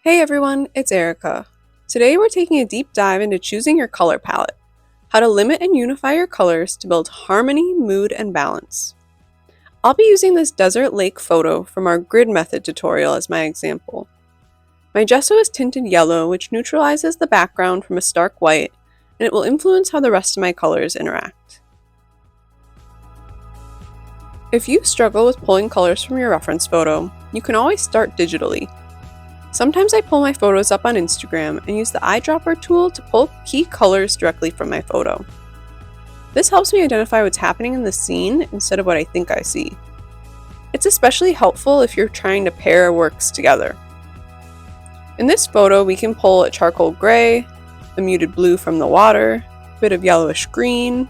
Hey everyone, it's Erica. Today we're taking a deep dive into choosing your color palette, how to limit and unify your colors to build harmony, mood, and balance. I'll be using this desert lake photo from our grid method tutorial as my example. My gesso is tinted yellow, which neutralizes the background from a stark white, and it will influence how the rest of my colors interact. If you struggle with pulling colors from your reference photo, you can always start digitally. Sometimes I pull my photos up on Instagram and use the eyedropper tool to pull key colors directly from my photo. This helps me identify what's happening in the scene instead of what I think I see. It's especially helpful if you're trying to pair works together. In this photo, we can pull a charcoal gray, a muted blue from the water, a bit of yellowish green,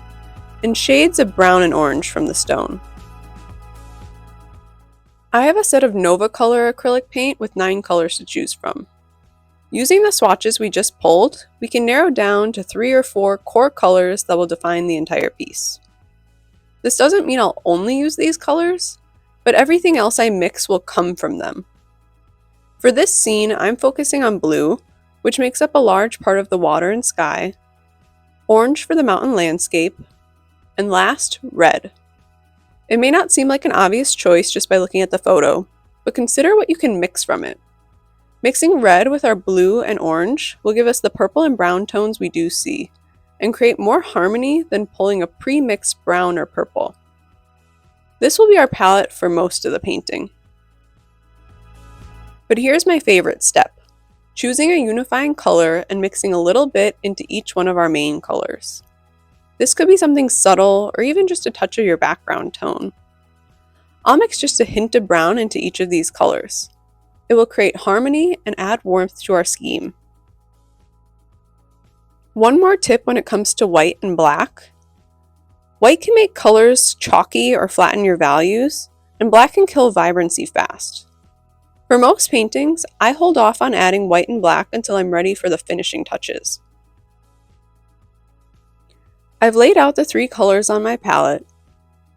and shades of brown and orange from the stone. I have a set of Nova Color acrylic paint with 9 colors to choose from. Using the swatches we just pulled, we can narrow down to 3 or 4 core colors that will define the entire piece. This doesn't mean I'll only use these colors, but everything else I mix will come from them. For this scene, I'm focusing on blue, which makes up a large part of the water and sky, orange for the mountain landscape, and last, red. It may not seem like an obvious choice just by looking at the photo, but consider what you can mix from it. Mixing red with our blue and orange will give us the purple and brown tones we do see, and create more harmony than pulling a pre-mixed brown or purple. This will be our palette for most of the painting. But here's my favorite step: choosing a unifying color and mixing a little bit into each one of our main colors. This could be something subtle or even just a touch of your background tone. I'll mix just a hint of brown into each of these colors. It will create harmony and add warmth to our scheme. One more tip when it comes to white and black. White can make colors chalky or flatten your values, and black can kill vibrancy fast. For most paintings, I hold off on adding white and black until I'm ready for the finishing touches. I've laid out the 3 colors on my palette,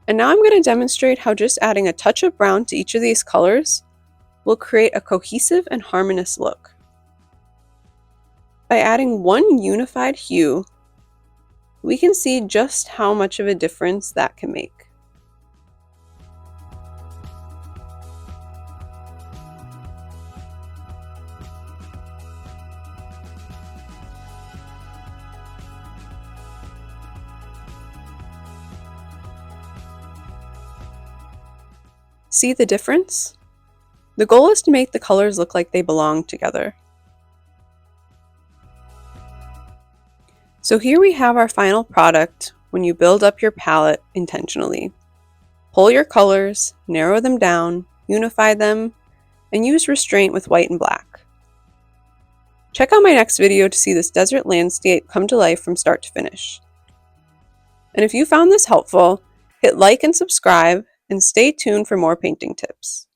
and now I'm going to demonstrate how just adding a touch of brown to each of these colors will create a cohesive and harmonious look. By adding one unified hue, we can see just how much of a difference that can make. See the difference? The goal is to make the colors look like they belong together. So here we have our final product when you build up your palette intentionally. Pull your colors, narrow them down, unify them, and use restraint with white and black. Check out my next video to see this desert landscape come to life from start to finish. And if you found this helpful, hit like and subscribe, and stay tuned for more painting tips.